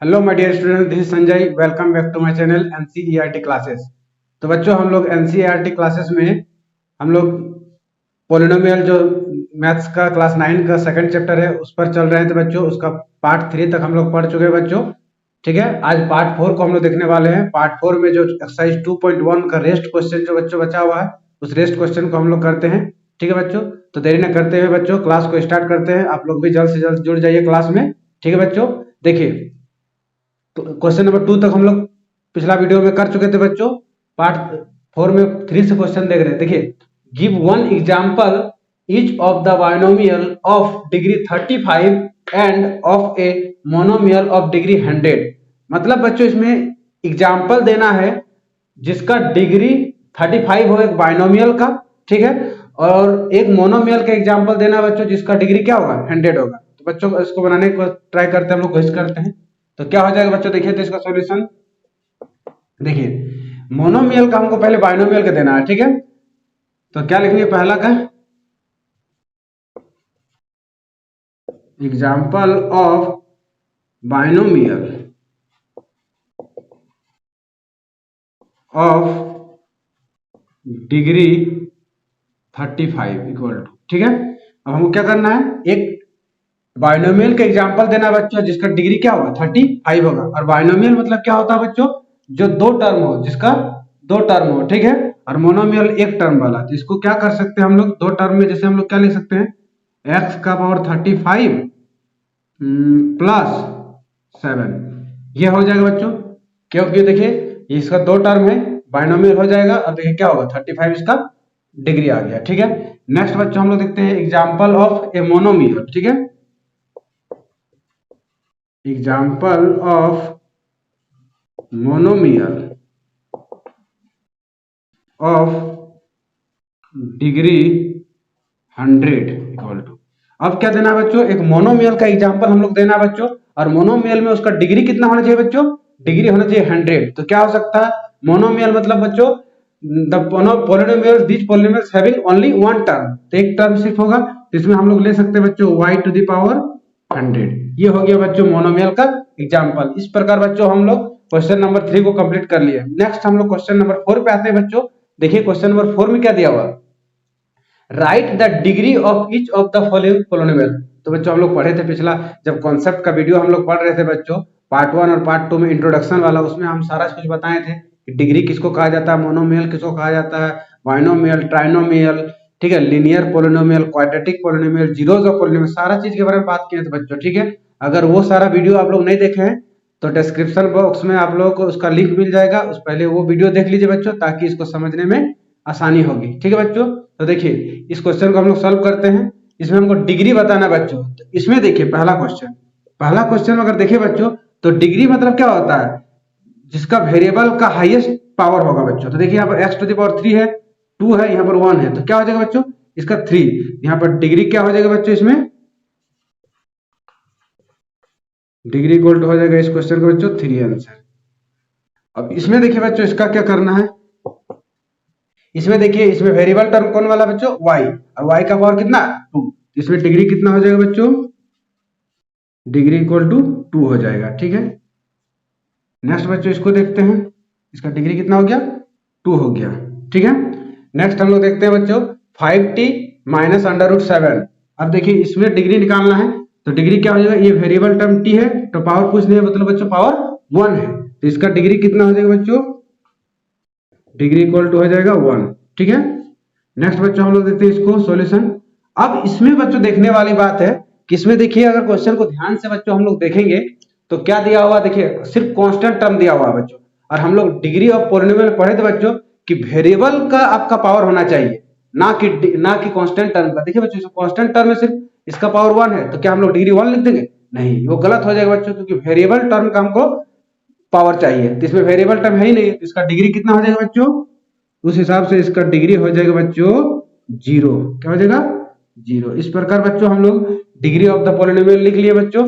Hello my dear student, this is Sanjay. Welcome back to my channel NCERT classes. तो बच्चों, हम लोग NCERT classes में हम लोग पोलिनोमियल जो मैथ्स का क्लास 9 का सेकंड चैप्टर है उस पर चल रहे हैं। तो बच्चों, उसका पार्ट 3 तक हम लोग पढ़ चुके हैं बच्चों। ठीक है, आज पार्ट 4 को हम लोग देखने वाले हैं। पार्ट 4 में जो एक्सरसाइज 2.1 का रेस्ट क्वेश्चन जो बच्चों बचा हुआ है, उस रेस्ट क्वेश्चन को हम लोग करते हैं। ठीक है बच्चों, तो देरी न करते हुए बच्चों क्लास को स्टार्ट करते हैं। आप लोग भी जल्द से जल्द जुड़ जाइए क्लास में। ठीक है बच्चों, देखिए, तो क्वेश्चन नंबर 2 तक हम लोग पिछला वीडियो में कर चुके थे बच्चों। पार्ट 4 में 3 से क्वेश्चन देख रहे हैं। देखिए, give one example each of the binomial of degree 35 end of a monomial of degree 100। मतलब बच्चों, इसमें एग्जांपल देना है जिसका डिग्री 35 हो, एक बाइनोमियल का। ठीक है, और एक मोनोमियल का एग्जांपल देना है बच्चों जिसका डिग्री क्या होगा, 100 होगा। तो बच्चों, इसको बनाने को ट्राई करते हैं, हम लोग कोशिश करते हैं। तो क्या हो जाएगा बच्चों, देखिए तो इसका सॉल्यूशन देखिए। मोनोमियल का हमको पहले बाइनोमियल का देना है। ठीक है, तो क्या लिखेंगे, पहला का example of binomial of degree 35 equal to. ठीक है, अब हमको क्या करना है, एक बाइनोमियल का एग्जांपल देना है बच्चों जिसका डिग्री क्या होगा, 35 होगा। और बाइनोमियल मतलब क्या होता है बच्चों, जो दो टर्म हो, जिसका दो टर्म हो। ठीक है, और मोनोमियल एक टर्म वाला। तो इसको क्या कर सकते हैं हम लोग, दो टर्म में जैसे हम लोग क्या लिख सकते हैं, x का पावर 35 प्लस 7, ये हो जाएगा बच्चों। क्योंकि देखिए इसका दो टर्म है, बाइनोमियल हो जाएगा। और देखिए क्या होगा, 35 इसका डिग्री आ गया। ठीक है, नेक्स्ट बच्चों हम लोग देखते हैं एग्जाम्पल ऑफ ए मोनोमियल। ठीक है, example of monomial of degree 100 equal to. अब क्या देना है बच्चों, एक मोनोमियल का एग्जांपल हम लोग देना है बच्चों। और मोनोमियल में उसका डिग्री कितना होना चाहिए बच्चों, डिग्री होना चाहिए 100। तो क्या हो सकता है, मोनोमियल मतलब बच्चों the polynomials this polynomials having only one term. तो एक टर्म सिर्फ होगा, तो इसमें हम लोग ले सकते हैं बच्चों y टू द पावर 100। ये हो गया बच्चों मोनोमियल का एग्जांपल। इस प्रकार बच्चों हम लोग क्वेश्चन नंबर 3 को कंप्लीट कर लिए। नेक्स्ट हम लोग क्वेश्चन नंबर 4 पे आते हैं बच्चों। देखिए क्वेश्चन नंबर 4 में क्या दिया हुआ, right the degree of each of the following polynomial. तो बच्चों हम लोग पढ़े थे पिछला, जब कॉन्सेप्ट का वीडियो हम लोग पढ़ रहे थे बच्चों, पार्ट 1 और पार्ट 2 में इंट्रोडक्शन वाला, उसमें हम सारा कुछ बताए थे कि डिग्री किसको कहा जाता है, मोनोमियल किसको कहा जाता है, बाइनोमियल, ट्राइनोमियल, ठीक है, linear polynomial, quadratic polynomial, zeros of polynomial, सारा चीज के बारे में बात किए थे बच्चों। ठीक है, अगर वो सारा वीडियो आप लोग नहीं देखे हैं तो डिस्क्रिप्शन बॉक्स में आप लोगों को उसका लिंक मिल जाएगा, उस पहले वो वीडियो देख लीजिए बच्चों, ताकि इसको समझने में आसानी होगी। ठीक है बच्चों, तो देखिए इस क्वेश्चन को हम लोग सॉल्व करते हैं। इसमें हमको डिग्री बताना बच्चों। तो इसमें देखिए पहला क्वेश्चन अगर देखिए बच्चों, तो डिग्री मतलब क्या होता है, जिसका वेरिएबल का हाईएस्ट पावर होगा बच्चों। तो देखिए यहाँ पर x टू द पावर 3 है, 2 है, यहाँ पर 1 है, तो क्या हो जाएगा बच्चों, इसका 3। यहाँ पर डिग्री क्या हो जाएगा बच्चों, इसमें डिग्री इक्वल टू हो जाएगा इस क्वेश्चन का बच्चों 3 आंसर। अब इसमें देखिए बच्चों, इसका क्या करना है, इसमें देखिए इसमें वेरिएबल टर्म कौन वाला बच्चों, y, और y का पावर कितना 2। इसमें डिग्री कितना हो जाएगा बच्चों, डिग्री इक्वल टू 2 हो जाएगा। ठीक है, नेक्स्ट बच्चों इसको देखते हैं, इसका डिग्री कितना हो गया, 2 हो गया। ठीक है, नेक्स्ट हम लोग देखते हैं बच्चों 5t माइनस √7। अब देखिए इसमें डिग्री निकालना है, तो डिग्री क्या हो जाएगा, ये वेरिएबल टर्म t है, तो पावर कुछ नहीं है, मतलब बच्चों पावर 1 है, तो इसका डिग्री कितना हो जाएगा बच्चों, डिग्री इक्वल टू हो जाएगा 1। ठीक है, नेक्स्ट बच्चों हम लोग देखते हैं इसको सॉल्यूशन। अब इसमें बच्चों देखने वाली बात है कि इसमें देखिए, अगर क्वेश्चन को ध्यान से बच्चों हम लोग देखेंगे तो क्या दिया हुआ, देखिए सिर्फ कांस्टेंट टर्म दिया हुआ है बच्चों। और हम लोग डिग्री ऑफ पॉलिनोमियल पढ़े थे बच्चों कि वेरिएबल का आपका पावर होना चाहिए, ना कि कांस्टेंट टर्म का। देखिए बच्चों, कांस्टेंट टर्म में सिर्फ इसका पावर 1 है, तो क्या हम लोग डिग्री 1 लिख देंगे, नहीं, वो गलत हो जाएगा बच्चों, क्योंकि वेरिएबल टर्म का हमको पावर चाहिए, तो इसमें वेरिएबल टर्म है ही नहीं, तो इसका डिग्री कितना हो जाएगा बच्चों, उस हिसाब से इसका डिग्री हो जाएगा बच्चों 0। क्या हो जाएगा, 0। इस प्रकार बच्चों हम लोग डिग्री ऑफ द पॉलिनोमियल लिख लिए बच्चों।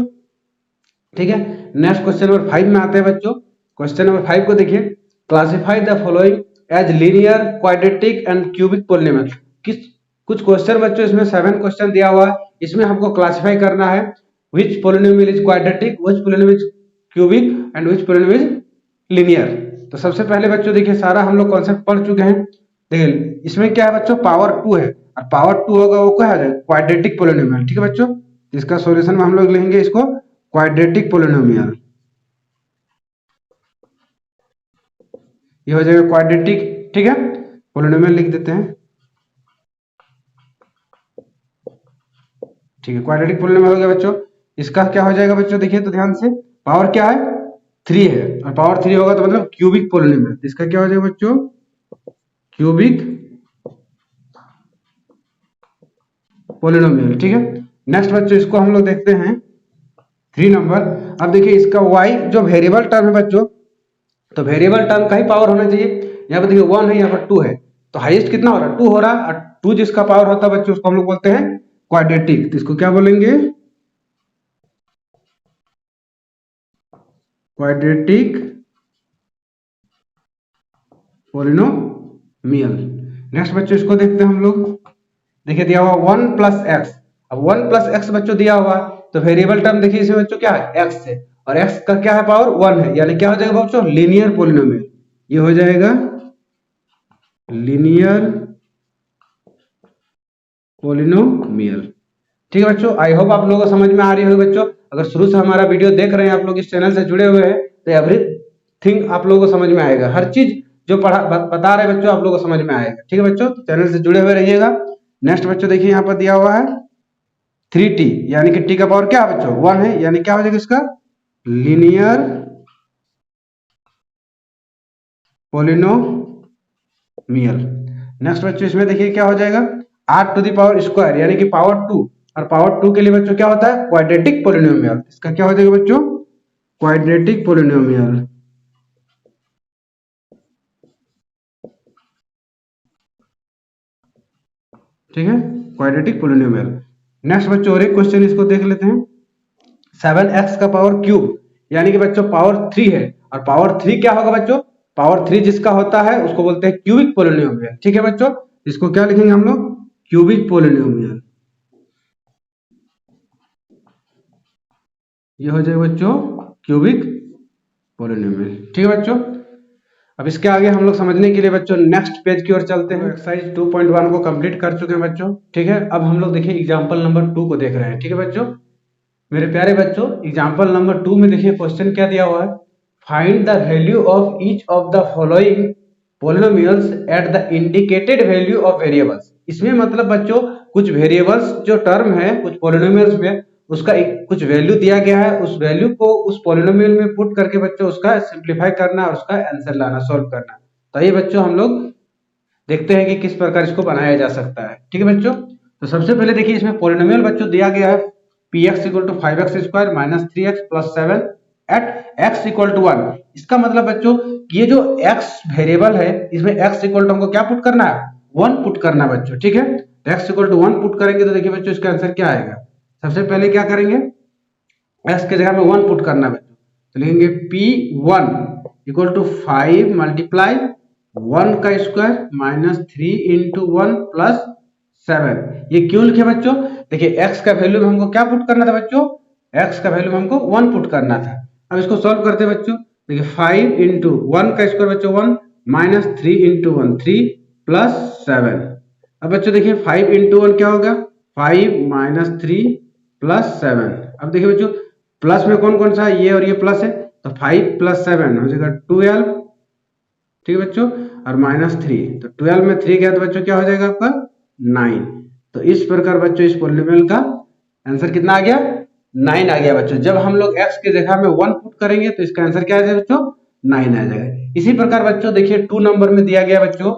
ठीक है, नेक्स्ट क्वेश्चन नंबर 5 में आते हैं बच्चों। क्वेश्चन नंबर 5 को देखिए, classify the following as linear, quadratic and cubic polynomial. किस कुछ क्वेश्चन बच्चों, इसमें 7 क्वेश्चन दिया हुआ है, इसमें हमको क्लासिफाई करना है which polynomial is quadratic, which polynomial is cubic and which polynomial is linear. तो सबसे पहले बच्चों देखिए सारा हम लोग कॉन्सेप्ट पढ़ चुके हैं। देखिए इसमें क्या है बच्चों, पावर 2 है और पावर 2 होगा वो क्या है, क्वाड्रेटिक पोलिनोमियल। ठीक है बच्चों, इसका सॉल्यूशन में हम लोग लेंगे इसको क्वाड्रेटिक पोलिनोमियल। ये हो जाएगा क्वाड्रेटिक, ठीक है, पोलिनोमियल लिख देते हैं। ठीक है, क्वाड्रेटिक पोलिनोमियल हो गया बच्चों। इसका क्या हो जाएगा बच्चों, देखिए तो ध्यान से, पावर क्या है 3 है और पावर 3 होगा तो मतलब क्यूबिक पोलिनोमियल। इसका क्या हो जाएगा बच्चों, क्यूबिक पोलिनोमियल। ठीक है, नेक्स्ट बच्चों इसको हम लोग देखते हैं 3 नंबर। अब देखिए इसका y जो वेरिएबल टर्म है बच्चों, तो वेरिएबल टर्म का ही पावर होना चाहिए। यहाँ पर देखिए 1 है, यहाँ पर 2 है, तो हाईएस्ट कितना हो रहा है, 2 हो रहा है। और 2 जिसका पावर होता है बच्चों उसको हम लोग बोलते हैं क्वाड्रेटिक। तो इसको क्या बोलेंगे, क्वाड्रेटिक पोलिनोमियल। नेक्स्ट बच्चों इसको देखते हैं हम लोग। देखिए दिया हुआ 1 प्लस एक्स। अब 1 प्लस एक्स बच्चों दिया हुआ, तो वेरिएबल टर्म देखिए इसमें बच्चों क्या है, एक्स है, और एक्स का क्या है, पावर 1 है, यानी क्या हो जाएगा बच्चों, लीनियर पोलिनोमियल। ये हो जाएगा लीनियर पोलिनोमियल। ठीक है बच्चों, आई होप आप लोगों को समझ में आ रही होगी बच्चों। अगर शुरू से हमारा वीडियो देख रहे हैं आप लोग, इस चैनल से जुड़े हुए हैं, तो एवरीथिंग आप लोगों को समझ में आएगा। हर चीज जो बता रहे बच्चों आप लोगों को समझ में आएगा। ठीक है बच्चों, तो चैनल से जुड़े हुए रहिएगा। नेक्स्ट बच्चों देखिए यहाँ पर दिया हुआ है 3t, यानी कि t का पावर क्या है बच्चों, 1 है, यानी क्या हो जाएगा इसका, लीनियर पोलिनोमियल। नेक्स्ट बच्चों इसमें देखिए क्या हो जाएगा, r to the power square, यानी कि पावर 2, और पावर 2 के लिए बच्चों क्या होता है, क्वाड्रेटिक पोलिनोमियल। इसका क्या हो जाएगा बच्चों, क्वाड्रेटिक पोलिनोमियल। ठीक है, क्वाड्रेटिक पोलिनोमियल। नेक्स्ट बच्चों और एक क्वेश्चन इसको देख लेते हैं। 7x का पावर क्यूब, यानी कि बच्चों पावर 3 है, और पावर 3 क्या होगा बच्चों, पावर 3 जिसका होता है उसको बोलते हैं क्यूबिक पोलिनोमियल। ठीक है बच्चों, इसको क्या लिखेंगे हम लोग, क्यूबिक पोलिनोमियल। ये हो जाएगा बच्चों क्यूबिक पोलिनोमियल। ठीक है बच्चों, अब इसके आगे हम लोग समझने के लिए बच्चों नेक्स्ट पेज की ओर चलते हैं। एक्सरसाइज 2.1 को कंप्लीट कर चुके हैं बच्चों। ठीक है, अब हम लोग देखिए एग्जांपल नंबर 2 को देख रहे हैं। ठीक है बच्चों, मेरे प्यारे बच्चों, एग्जांपल नंबर 2 में देखिए क्वेश्चन क्या दिया हुआ है, find the value of each of the following polynomials at the indicated value of variables. इसमें मतलब बच्चों कुछ वेरिएबल्स जो टर्म है कुछ पोलिनोमियल्स में, उसका एक कुछ वैल्यू दिया गया है, उस वैल्यू को उस पोलिनोमियल में पुट करके बच्चों उसका सिंप्लीफाई करना और उसका आंसर लाना, सॉल्व करना। तो ये बच्चों हम लोग देखते हैं कि किस प्रकार इसको बनाया जा सकता है। ठीक है बच्चों, तो सबसे पहले देखिए इसमें पोलिनोमियल बच्चों दिया गया है px इक्वल टू 5x स्क्वायर minus 3x plus 7 at x equal to 1। इसका मतलब बच्चों ये जो x वेरिएबल है इसमें x इक्वल टू हमको क्या पुट करना है, 1 पुट करना है बच्चों। ठीक है, तो x इक्वल टू 1 पुट करेंगे तो देखिए बच्चों इसका आंसर क्या आएगा। सबसे पहले क्या करेंगे, x के जगह में 1 पुट करना है बच्चों, तो लिखेंगे p1 इक्वल टू 5 मल्टीप्लाई 1 का स्क्वायर माइनस 3 इंटू 1 प्लस 7। ये क्यों लिखे बच्चों, देखिए x का वैल्यू में हमको क्या पुट करना था बच्चों, x का वैल्यू में हमको 1 पुट करना था। अब इसको सॉल्व करते हैं बच्चों, देखिए 5 इंटू 1 का स्क्वायर बच्चों 1 माइनस 3 इंटू 1 3 प्लस 7। अब बच्चों देखिए 5 इंटू 1 क्या होगा, 5 माइनस 3 प्लस 7। अब देखिए बच्चों प्लस में कौन कौन सा है, ये और ये प्लस है, तो 5 प्लस 7 हो जाएगा 12। ठीक है बच्चों, और माइनस 3, तो 12 में 3 गया तो बच्चों क्या हो जाएगा आपका 9। तो इस प्रकार बच्चों इस पोलिनोमियल का आंसर कितना आ गया, 9 आ गया बच्चों। जब हम लोग x के जगह में 1 पुट करेंगे तो इसका आंसर क्या आ जाएगा बच्चों, 9 आ जाएगा। इसी प्रकार बच्चों देखिए 2 नंबर में दिया गया बच्चों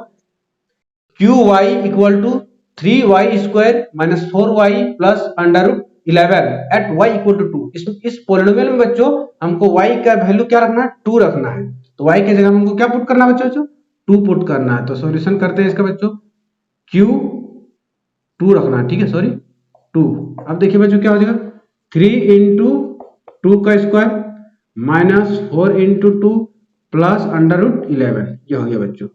qy इक्वल टू 3y स्क्वायर minus 4y plus under root 11 at y equal to 2। इस पोलिनोमियल में बच्चों हमको y का वैल्यू क्या रखना है, 2 रखना है, तो y के जगह हमको क्या पुट करना है बच्चों, 2 पुट करना है। तो सॉल्यूशन करते हैं इसका बच्चों, q 2 रखना है, ठीक है, सॉरी 2। अब देखिए बच्चों क्या हो जाएगा, 3 इंटू 2 का square minus 4 into 2 plus under root 11, ये हो गया बच्चों।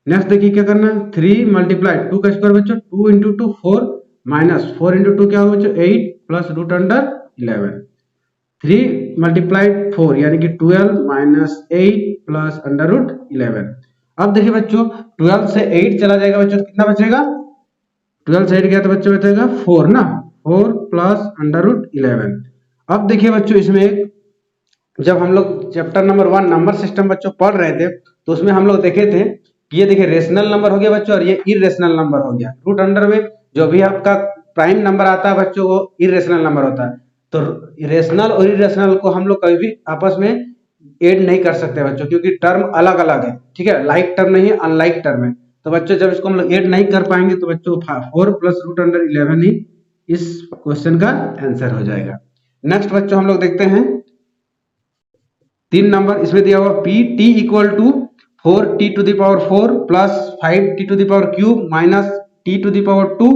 नेक्स्ट देखिए क्या करना है, 3 मल्टीप्लाई 2 का स्क्वायर बच्चों 2 इंटू 2 4 माइनस 4 इंटू 2 क्या होगा बच्चों 8 प्लस रूट अंडर 11। 3 मल्टीप्लाइड 4 यानी कि 12 माइनस 8 प्लस अंडर रूट 11। अब देखिए बच्चों 12 से 8 चला जाएगा बच्चों तो कितना बचेगा, 12 से 8 गया तो बच्चों बचेगा 4 ना, 4 प्लस अंडर रूट 11। अब देखिए बच्चों इसमें जब हम लोग चैप्टर नंबर 1 नंबर सिस्टम बच्चों पढ़ रहे थे तो उसमें हम लोग देखे थे कि ये देखिए रेशनल नंबर हो गया बच्चों और ये इरेशनल नंबर हो गया। रूट अंडर में जो भी आपका प्राइम नंबर आता है बच्चों वो इरेशनल नंबर होता है। तो रेशनल और इरेशनल को हम लोग कभी भी आपस में ऐड नहीं कर सकते बच्चों, क्योंकि टर्म अलग अलग है, ठीक है, लाइक टर्म नहीं है, अनलाइक टर्म है। तो बच्चों जब इसको हम लोग ऐड नहीं कर पाएंगे तो बच्चों 4 प्लस रूट अंडर 11 ही इस क्वेश्चन का आंसर हो जाएगा। नेक्स्ट बच्चों हम लोग देखते हैं 3 नंबर, इसमें दिया हुआ p t equal to 4t to the power 4 plus 5t to the power cube minus t to the power 2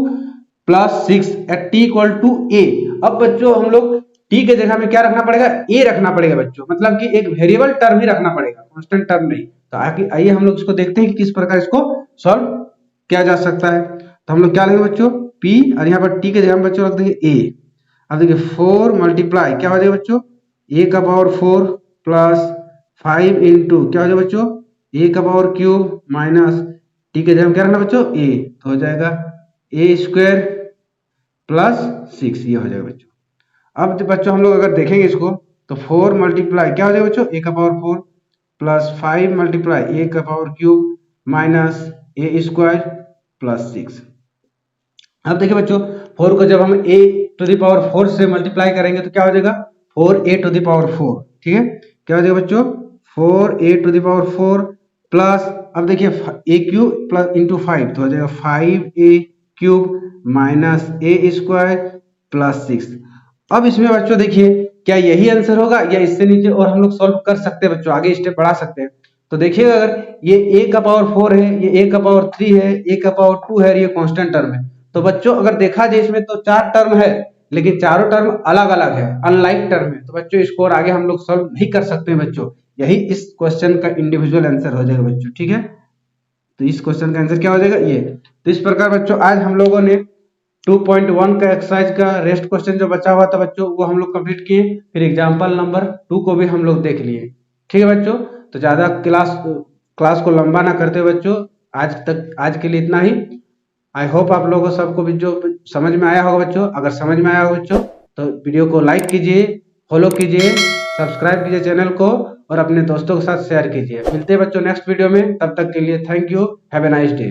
plus 6 at t equal to a। अब बच्चों हम लोग t के जगह में क्या रखना पड़ेगा, a रखना पड़ेगा बच्चों, मतलब कि एक वेरिएबल टर्म ही रखना पड़ेगा, कांस्टेंट टर्म नहीं। तो आइए हम लोग इसको देखते हैं कि किस प्रकार इसको सॉल्व किया जा सकता है। तो हम लोग क्या लेंगे बच्चों p और यहाँ पर t के जगह में बच्चों रख देंगे a। अब देखिए 4 मल्टीप्लाई क्या हो जाएगा बच्चों a का पावर 4 प्लस 5 इंटू क्या हो जाएगा बच्चों a का पावर क्यूब माइनस t के जगह में क्या रखना बच्चों a, तो हो जाएगा a स्क्वायर प्लस 6, ये हो जाएगा बच्चों। अब जब बच्चों हम लोग अगर देखेंगे इसको तो 4 मल्टीप्लाई क्या हो जाएगा बच्चों a का पावर 4 प्लस 5 मल्टीप्लाई a का power cube minus a square plus 6। अब देखिए बच्चों 4 को जब हम a टू द पावर 4 से मल्टीप्लाई करेंगे तो क्या हो जाएगा 4a टू द पावर 4, ठीक है, क्या हो जाएगा बच्चों 4a to the power 4 plus अब देखिए a क्यूब प्लस इंटू 5 तो हो जाएगा 5a cube minus a square plus 6। अब इसमें बच्चों देखिए क्या यही आंसर होगा या इससे नीचे और हम लोग सॉल्व कर सकते हैं बच्चों, आगे स्टेप बढ़ा सकते हैं। तो देखिएगा अगर ये a का पावर 4 है, ये a का पावर 3 है, a का पावर 2 है, ये कांस्टेंट टर्म है। तो बच्चों अगर देखा जाए इसमें तो 4 टर्म है लेकिन चारों टर्म अलग अलग है, अनलाइक टर्म है। तो बच्चों इसको और आगे हम लोग सॉल्व नहीं कर सकते हैं बच्चों, यही इस क्वेश्चन का इंडिविजुअल आंसर हो जाएगा बच्चों, ठीक है। तो इस क्वेश्चन का आंसर क्या हो जाएगा ये। तो इस प्रकार बच्चों आज हम लोगों ने 2.1 का एक्सरसाइज का रेस्ट क्वेश्चन जो बचा हुआ था बच्चों वो हम लोग कंप्लीट किए, फिर एग्जांपल नंबर 2 को भी हम लोग देख लिए, ठीक है बच्चों। तो ज्यादा क्लास को लंबा ना करते बच्चों, आज के लिए इतना ही। आई होप आप लोगों सबको भी जो समझ में आया होगा बच्चों। अगर समझ में आया होगा बच्चों तो वीडियो को लाइक कीजिए, फॉलो कीजिए, सब्सक्राइब कीजिए चैनल को और अपने दोस्तों के साथ शेयर कीजिए। मिलते हैं बच्चों नेक्स्ट वीडियो में, तब तक के लिए thank you, have a nice day.